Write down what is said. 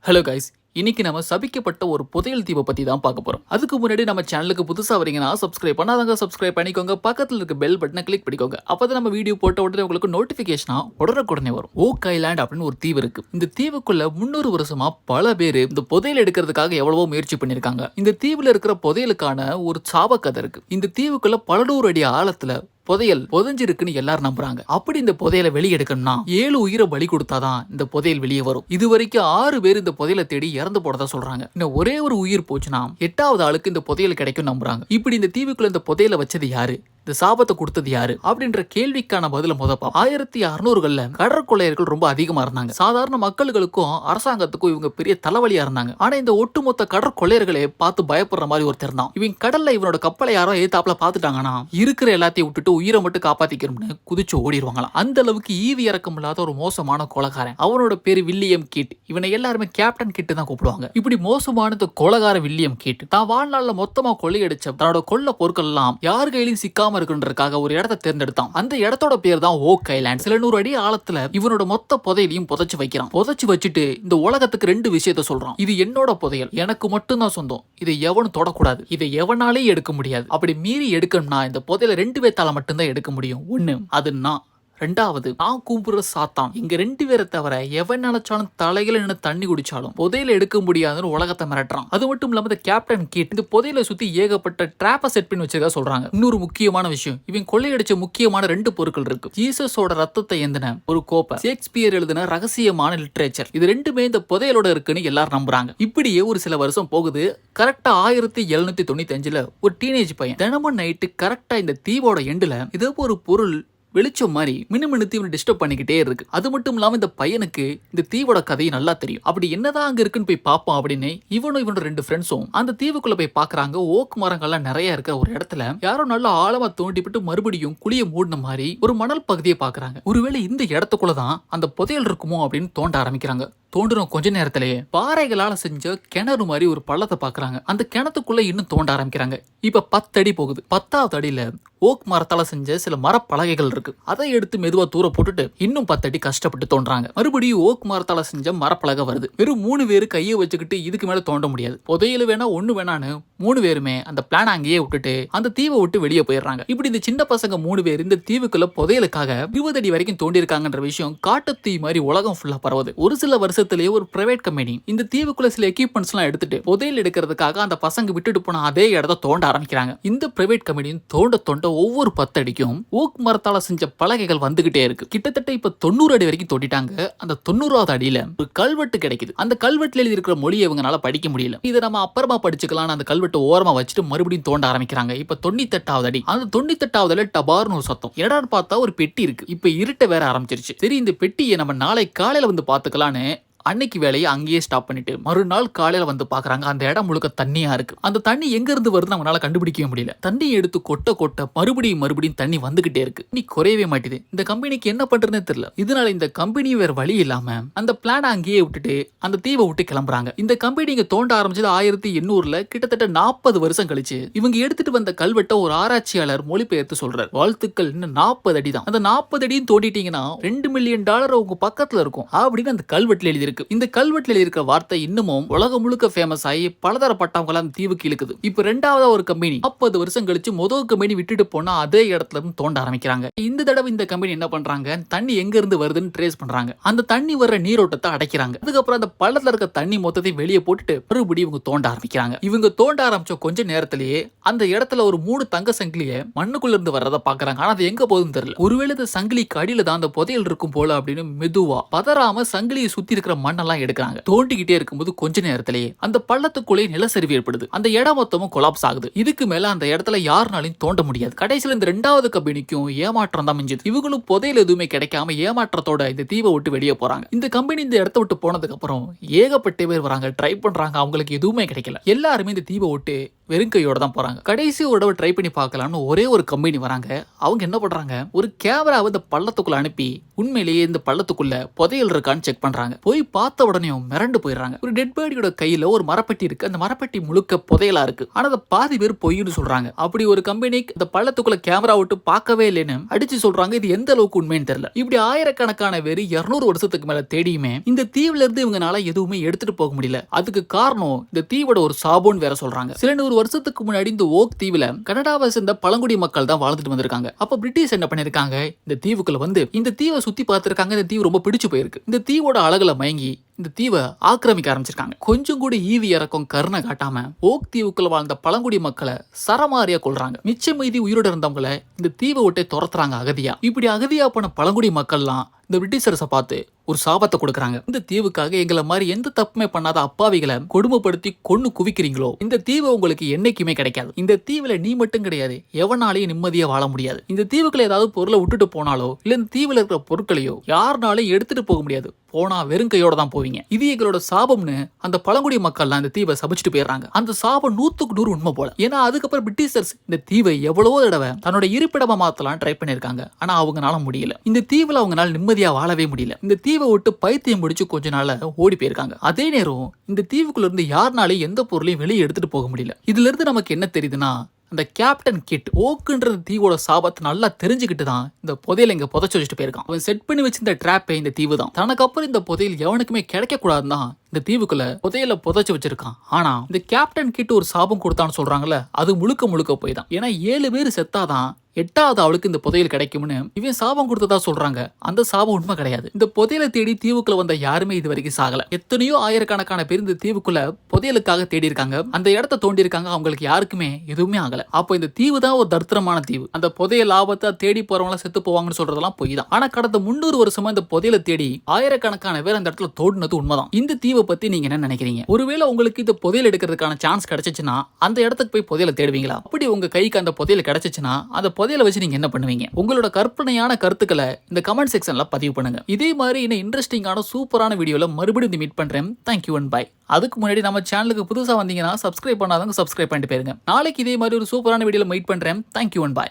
Hello guys, இன்னைக்கு நம்ம சபிக்கப்பட்ட ஒரு புதையல் தீவை பத்தி தான் பார்க்க போறோம். அதுக்கு முன்னாடி நம்ம சேனலுக்கு புதுசா வரீங்கன்னா சப்ஸ்கிரைப் பண்ணாதவங்க சப்ஸ்கிரைப் பண்ணிக்கோங்க. பக்கத்துல இருக்க பெல் பட்டனை கிளிக் பண்ணிக்கோங்க. அப்பதான் நம்ம வீடியோ போட்ட உடனே உங்களுக்கு நோட்டிபிகேஷனா உடனுக்குடனே வரும். ஓக் ஐலாண்ட் அப்படின்னு ஒரு தீவு இருக்கு. இந்த தீவுக்குள்ள 300 வருஷமா பல பேர் இந்த புதையல் எடுக்கிறதுக்காக எவ்வளவோ முயற்சி பண்ணிருக்காங்க. இந்த தீவுல இருக்கிற புதையலுக்கான ஒரு சாப கதை இருக்கு. இந்த தீவுக்குள்ள பல 100 அடி ஆழத்துல புதையல் புதைஞ்சிருக்குன்னு எல்லாரும் நம்புறாங்க. அப்படி இந்த புதையலை வெளியே எடுக்கணும்னா 7 உயிரை பலி கொடுத்தாதான் இந்த புதையல் வெளியே வரும். இது வரைக்கும் 6 பேர் இந்த புதையலை தேடி இறந்து போறதா சொல்றாங்க. இன்னும் ஒரே ஒரு உயிர் போச்சுன்னா 8வது ஆளுக்கு இந்த புதையல் கிடைக்கும் நம்புறாங்க. இப்படி இந்த தீவுக்குள்ள இந்த புதையலை வச்சது யாரு, இந்த சாபத்தை கொடுத்தது யாரு அப்படின்ற கேள்விக்கான பதில முதப்பா 1600கள்ல கடற்கொள்ளையர்கள் ரொம்ப அதிகமா இருந்தாங்க. சாதாரண மக்களுக்கும் அரசாங்கத்துக்கும் இவங்க பெரிய தலைவலியா இருந்தாங்க. ஆனா இந்த ஒட்டுமொத்த கடற்கொள்ளையர்களே பார்த்து பயப்படுற மாதிரி ஒருத்தர் தான். இவங்க கடல்ல இவனோட கப்பலை யாரோ ஏத்தாப்புல பாத்துட்டாங்கன்னா இருக்கிற எல்லாத்தையும் விட்டுட்டு உயிரை மட்டும் காப்பாத்திக்கணும்னு குதிச்சு ஓடிடுவாங்களாம். அந்த அளவுக்கு ஈவி இறக்கம் இல்லாத ஒரு மோசமான கொலகாரன். அவனோட பேரு வில்லியம் கிட். இவனை எல்லாருமே கேப்டன் கிட் தான் கூப்பிடுவாங்க. இப்படி மோசமான கொலகார வில்லியம் கிட் தான் வாழ்நாள்ல மொத்தமா கொள்ளையடிச்ச தன்னோட கொள்ள பொருட்கள் எல்லாம் யார் கையிலும் சிக்காம இருக்குன்றதுக்காக ஒரு இடத்தை தேர்ந்தெடுத்தான். அந்த இடத்தோட பேர் தான் ஓக் ஐலாண்ட். சில 100 அடி ஆழத்துல இவனோட மொத்த புதையலையும் புதைச்சு வைக்கிறான். புதைச்சு வச்சுட்டு இந்த உலகத்துக்கு 2 விஷயத்த சொல்றான். இது என்னோட புதையல், எனக்கு மட்டும்தான் சொந்தம், இதை எவனும் தொடக்கூடாது, இதை எவனாலே எடுக்க முடியாது. அப்படி மீறி எடுக்கணும்னா இந்த புதையல 2 பேத்தால மட்டும்தான் எடுக்க முடியும். ஒண்ணு அது நான், 2வது நான் கூப்பிடுற சாத்தான். இங்க 2 பேரை தவிர எவன் நினைச்சாலும் தலையில நின்று தண்ணி குடிச்சாலும் புதையில எடுக்க முடியாதுன்னு உலகத்தை மிரட்டுறான். அது மட்டும் இல்லாம இந்த கேப்டன் கிட் இந்த புதையில சுத்தி ஏகப்பட்ட டிராப்ப செட் பண்ணி வச்சிருக்கா சொல்றாங்க. இன்னொரு முக்கியமான விஷயம், இவன் கொள்ளையடிச்ச முக்கியமான 2 பொருட்கள் இருக்கு. ஜீசஸோட ரத்தத்தை எந்தின ஒரு கோப்பை, ஷேக்ஸ்பியர் எழுதின ரகசியமான லிட்ரேச்சர். இது 2மே இந்த புதையலோட இருக்குன்னு எல்லாரும் நம்புறாங்க. இப்படியே ஒரு சில வருஷம் போகுது. கரெக்டா 1795ல ஒரு டீனேஜ் பையன் தினமும் நைட்டு கரெக்டா இந்த தீவோட எண்டுல இதோ ஒரு பொருள் வெளிச்சம் மாதிரி மினுமினுத்து இவனை டிஸ்டர்ப் பண்ணிக்கிட்டே இருக்கு. அது மட்டும் இல்லாம இந்த பையனுக்கு இந்த தீவோட கதையை நல்லா தெரியும். அப்படி என்னதான் அங்க இருக்குன்னு போய் பார்ப்போம் அப்படின்னு இவனோட 2 ஃப்ரெண்ட்ஸும் அந்த தீவுக்குள்ள போய் பாக்குறாங்க. ஓக் மரங்கள்லாம் நிறைய இருக்கிற ஒரு இடத்துல யாரோ நல்லா ஆழமா தோண்டிவிட்டு மறுபடியும் குழிய மூடின மாதிரி ஒரு மணல் பகுதியை பாக்குறாங்க. ஒருவேளை இந்த இடத்துக்குள்ளதான் அந்த புதையல் இருக்குமோ அப்படின்னு தோண்ட ஆரம்பிக்கிறாங்க. தோண்டின கொஞ்ச நேரத்திலேயே பாறைகளால செஞ்ச கிணறு மாதிரி ஒரு பள்ளத்தை பாக்குறாங்க. அந்த கிணத்துக்குள்ள இன்னும் தோண்ட ஆரம்பிக்கிறாங்க. இப்ப 10 அடி போகுது. 10வது அடியில ஓக் மரத்தால செஞ்ச சில மரப்பலகைகள் இருக்கு. அதை எடுத்து மெதுவா தூர போட்டுட்டு இன்னும் 10 அடி கஷ்டப்பட்டு தோன்றாங்க. மறுபடியும் ஓக் மரத்தால செஞ்ச மரப்பலகை வருது. வெறும் 3 பேரு கையை வச்சுக்கிட்டு இதுக்கு மேல தோண்ட முடியாது. புதையல் வேணா ஒண்ணு வேணான்னு 3 பேருமே அந்த பிளான் அங்கேயே விட்டுட்டு அந்த தீவை விட்டு வெளியே போயிடுறாங்க. இப்படி இந்த சின்ன பசங்க 3 பேர் இந்த தீவுக்குள்ள புதையலுக்காக 20 அடி வரைக்கும் தோண்டி இருக்காங்கன்ற விஷயம் காட்டுத்தீ மாதிரி உலகம் ஃபுல்லா பரவுது. ஒரு சில வருஷத்திலேயே ஒரு பிரைவேட் கம்பெனி இந்த தீவுக்குள்ள சில எக்யூப்மெண்ட்ஸ் எல்லாம் எடுத்துட்டு புதையல் எடுக்கிறதுக்காக அந்த பசங்க விட்டுட்டு போன அதே இடத்த தோண்ட ஆரம்பிக்கிறாங்க. இந்த பிரைவேட் கம்பெனியும் தோண்ட ஒவ்வொரு 10 அடிக்கும் ஓக் மரத்தால செஞ்ச பலகைகள் வந்துகிட்டே இருக்கு. கிட்டத்தட்ட இப்ப 90 அடி வரைக்கும் தோண்டிட்டாங்க. அந்த 90வது அடியில ஒரு கல்வெட்டு கிடைக்குது. அந்த கல்வெட்டுல எழுதி இருக்கிற மொழியை இவங்களால படிக்க முடியல. இதை நம்ம அப்புறமா படிச்சுக்கலாம். அந்த கல்வெட்டை ஓரமா வச்சுட்டு மறுபடியும் தோண்ட ஆரம்பிக்கிறாங்க. இப்ப 98வது அடி. அந்த 98வது அடி டபார்னு ஒரு சத்தம். என்னடான்னு பார்த்தா ஒரு பெட்டி இருக்கு. இப்ப இருட்ட வேற ஆரம்பிச்சிருச்சு. சரி, இந்த பெட்டியை நம்ம நாளை காலையில வந்து பாத்துக்கலான்னு அன்னைக்கு வேலையை அங்கேயே ஸ்டாப் பண்ணிட்டு மறுநாள் காலையில வந்து பாக்குறாங்க. அந்த இடம் முழுக்க தண்ணியா இருக்கு. அந்த தண்ணி எங்க இருந்து வருதுன்னு அவங்களால கண்டுபிடிக்கவே முடியல. தண்ணி எடுத்து கொட்ட மறுபடியும் தண்ணி வந்துகிட்டே இருக்கு. நீ குறையவே மாட்டேது. இந்த கம்பெனிக்கு என்ன பண்றதுன்னு தெரியல. இதனால இந்த கம்பெனி வேற வழி இல்லாம அந்த பிளான் அங்கேயே விட்டுட்டு அந்த தீவை விட்டு கிளம்புறாங்க. இந்த கம்பெனி இங்க தோண்ட ஆரம்பிச்சது 1800ல. கிட்டத்தட்ட 40 வருஷம் கழிச்சு இவங்க எடுத்துட்டு வந்த கல்வெட்டை ஒரு ஆராய்ச்சியாளர் மொழிபெயர்த்து சொல்றாரு. வாழ்த்துக்கள், இன்னும் 40 அடி தான். அந்த 40 அடியும் தோண்டிட்டீங்கன்னா $2 மில்லியன் உங்க பக்கத்துல இருக்கும் அப்படின்னு அந்த கல்வெட்டுல எழுதி. இந்த கல்வெட்டுல இருக்கிற வார்த்தை இன்னமும் உலகம் முழுக்க ஃபேமஸ் ஆகி பலதரப்பட்டவங்க அந்த தீவுக்கு இழுக்குது. இப்ப 2வது ஒரு கம்பெனி 40 வருஷம் கழிச்சு முதல் கம்பெனி விட்டுட்டு போனா அதே இடத்துல இருந்து தோண்ட ஆரம்பிக்கிறாங்க. இந்த தடவை இந்த கம்பெனி என்ன பண்றாங்க, தண்ணி எங்க இருந்து வருதுன்னு ட்ரேஸ் பண்றாங்க. அந்த தண்ணி வர்ற நீரோட்டத்தை அடைக்கிறாங்க. அதுக்கப்புறம் அந்த பள்ளத்துல இருக்க தண்ணி மொத்தத்தை வெளியே போட்டுட்டு மறுபடியும் இவங்க தோண்ட ஆரம்பிக்கிறாங்க. இவங்க தோண்ட ஆரம்பிச்ச கொஞ்ச நேரத்திலேயே அந்த இடத்துல ஒரு 3 தங்க சங்கிலிய மண்ணுக்குள்ள இருந்து வர்றத பாக்குறாங்க. ஆனா அது எங்க போகுதுன்னு தெரியல. ஒருவேளை இந்த சங்கிலிக்கு அடியில தான் அந்த புதையல் இருக்கும் போல அப்படின்னு மெதுவா பதறாம சங்கிலியை சுத்தி இருக்கிற மண்ணெல்லாம் எடுக்கிறாங்க. தோண்டிக்கிட்டே இருக்கும்போது கொஞ்ச நேரத்திலேயே அந்த பள்ளத்துக்குள்ளே நிலச்சரிவு ஏற்படுது. அந்த இடம் மொத்தமும் கொலாப்ஸ் ஆகுது. இதுக்கு மேல அந்த இடத்துல யாருனாலையும் தோண்ட முடியாது. கடைசியில இந்த 2வது கம்பெனிக்கும் ஏமாற்றம் தான் மிஞ்சுது. இவங்களும் புதையல் எதுவுமே கிடைக்காம ஏமாற்றத்தோட இந்த தீவை விட்டு வெளியே போறாங்க. இந்த கம்பெனி இந்த இடத்த விட்டு போனதுக்கு அப்புறம் ஏகப்பட்ட பேர் வராங்க, ட்ரை பண்றாங்க. அவங்களுக்கு எதுவுமே கிடைக்கல. எல்லாருமே இந்த தீவை விட்டு வெறுங்கையோட தான் போறாங்க. கடைசி ஒரு தடவை ட்ரை பண்ணி பார்க்கலாம்னு ஒரே ஒரு கம்பெனி வராங்க. அவங்க என்ன பண்றாங்க, ஒரு கேமராவை இந்த பள்ளத்துக்குள்ள அனுப்பி உண்மையிலேயே இந்த பள்ளத்துக்குள்ள புதையல் இருக்கான்னு செக் பண்றாங்க. போய் பார்த்த உடனே மிரண்டு போயிடுறாங்க. ஒரு டெட் பாடியோட கையில ஒரு மரப்பெட்டி இருக்கு. அந்த மரப்பெட்டி முழுக்க புதையலா இருக்கு. ஆனா அதை பாதி பேர் பொய்ன்னு சொல்றாங்க. அப்படி ஒரு கம்பெனி இந்த பள்ளத்துக்குள்ள கேமரா விட்டு பார்க்கவே இல்லைன்னு அடிச்சு சொல்றாங்க. இது எந்த அளவுக்கு உண்மைன்னு தெரியல. இப்படி ஆயிரக்கணக்கான பேர் 200 வருஷத்துக்கு மேல தேடியுமே இந்த தீவுல இருந்து இவங்கனால எதுவுமே எடுத்துட்டு போக முடியல. அதுக்கு காரணம் இந்த தீவோட ஒரு சாபம்னு வேற சொல்றாங்க. சில 100 வருஷத்துக்கு முன்னாடி இந்த ஓக் தீவுல கனடாவை சேர்ந்த பழங்குடி மக்கள் தான் வாழ்ந்துட்டு வந்திருக்காங்க. அப்ப பிரிட்டிஷ் என்ன பண்ணிருக்காங்க, இந்த தீவுக்குள்ள வந்து இந்த தீவை சுத்தி பார்த்திருக்காங்க. இந்த தீவு ரொம்ப பிடிச்சு போயிருக்கு. இந்த தீவோட அழகுல மயங்கி இந்த தீவை ஆக்கிரமிக்க ஆரம்பிச்சிருக்காங்க. கொஞ்சம் கூட ஈவி இறக்கம் கருணை காட்டாம ஓக் தீவுக்குள்ள வாழ்ந்த பழங்குடி மக்களை சரமாரியா கொள்றாங்க. மிச்ச மீதி உயிரோட இருந்தவங்களை இந்த தீவை விட்டு துரத்துறாங்க அகதியா. இப்படி அகதியா போன பழங்குடி மக்கள்லாம் இந்த பிரிட்டிஷர்ஸை பார்த்து ஒரு சாபத்தை கொடுக்கறாங்க. இந்த தீவுக்காக எங்களை மாதிரி எந்த தப்புமே பண்ணாத அப்பாவிகளை கொடுமைப்படுத்தி கொன்னு குவிக்கிறீங்களோ இந்த தீவு உங்களுக்கு என்னைக்குமே கிடைக்காது. இந்த தீவுல நீ மட்டும் கிடையாது, எவனாலையும் நிம்மதியா வாழ முடியாது. இந்த தீவுக்குள்ள ஏதாவது பொருளை விட்டுட்டு போனாலோ இல்ல இந்த தீவுல இருக்கிற பொருட்களையோ யாருனாலையும் எடுத்துட்டு போக முடியாது. போனா வெறும் கையோட தான் போவீங்க. இது எங்களோட சாபம்னு அந்த பழங்குடி மக்கள்லாம் இந்த தீவை சபிச்சுட்டு போயிடுறாங்க. அந்த சாபம் 100க்கு 100 உண்மை போல. ஏன்னா அதுக்கப்புறம் பிரிட்டிஷர்ஸ் இந்த தீவை எவ்வளவோ தடவை தன்னோட இருப்பிடமா மாத்தலாம் ட்ரை பண்ணிருக்காங்க. ஆனா அவங்கனால முடியல. இந்த தீவுல அவங்கனால நிம்மதியா வாழவே முடியல. இந்த தீவை விட்டு பைத்தியம் பிடிச்சு கொஞ்ச நாள்ல ஓடி போயிருக்காங்க. அதே நேரம் இந்த தீவுக்குள்ள இருந்து யாருனாலையும் எந்த பொருளையும் வெளியே எடுத்துட்டு போக முடியல. இதுல இருந்து நமக்கு என்ன தெரியுதுன்னா, அந்த கேப்டன் கிட் ஓக்குன்ற தீவோட சாபத்தை நல்லா தெரிஞ்சுக்கிட்டு தான் இந்த புதையல் இங்க புதைச்சு வச்சுட்டு போயிருக்கான். அவன் செட் பண்ணி வச்சிருந்த ட்ராப்பே இந்த தீவு தான். தனக்கு அப்புறம் இந்த புதையல் எவனுக்குமே கிடைக்க கூடாதுன்னா இந்த தீவுக்குள்ள புதையல புதைச்சு வச்சிருக்கான். ஆனா இந்த கேப்டன் கிட்ட ஒரு சாபம் கொடுத்தான்னு சொல்றாங்கல்ல, அது முழுக்க முழுக்க போய் தான். ஏன்னா 7 பேர் செத்தாதான் 8வது அவளுக்கு இந்த புதையல் கிடைக்கும்னு இவன் சாபம் கொடுத்ததா சொல்றாங்க. அந்த சாபம் உண்மை கிடையாது. இந்த புதையலை தேடி தீவுக்குள்ள வந்த யாருமே இது வரைக்கும் சாகல. எத்தனையோ ஆயிரக்கணக்கான பேர் இந்த தீவுக்குள்ள புதையலுக்காக தேடி இருக்காங்க. அந்த இடத்த தோண்டி இருக்காங்க. அவங்களுக்கு யாருக்குமே எதுவுமே ஆகல. அப்போ இந்த தீவு தான் ஒரு தர்த்தரமான தீவு. அந்த புதையல் ஆபத்தை தேடி போறவங்கள செத்து போவாங்கன்னு சொல்றதெல்லாம் பொய் தான். ஆனா கடந்த 300 வருஷமா இந்த புதையலை தேடி ஆயிரக்கணக்கான பேர் அந்த இடத்துல தோண்டினது உண்மைதான். இந்த தீவை பத்தி நீங்க என்ன நினைக்கிறீங்க? ஒருவேளை உங்களுக்கு இந்த புதையல் எடுக்கிறதுக்கான சான்ஸ் கிடைச்சிச்சுன்னா அந்த இடத்துக்கு போய் புதையலை தேடுவீங்களா? அப்படி உங்க கைக்கு அந்த புதையல் கிடைச்சிச்சுன்னா அந்த புதையலை வச்சு நீங்க என்ன பண்ணுவீங்க? உங்களோட கற்பனையான கருத்துக்களை இந்த கமெண்ட் செக்ஷன்ல பதிவு பண்ணுங்க. இதே மாதிரி இன்னும் இன்ட்ரெஸ்டிங்கான சூப்பரான வீடியோல மறுபடியும் மீட் பண்றேன். Thank you and bye. அதுக்கு முன்னாடி நம்ம சேனலுக்கு புதுசா வந்தீங்கன்னா சப்ஸ்கிரைப் பண்ணாதவங்க சப்ஸ்கிரைப் பண்ணிட்டு போயிருங்க. நாளைக்கு இதே மாதிரி ஒரு சூப்பரான வீடியோல மீட் பண்றேன். Thank you and by.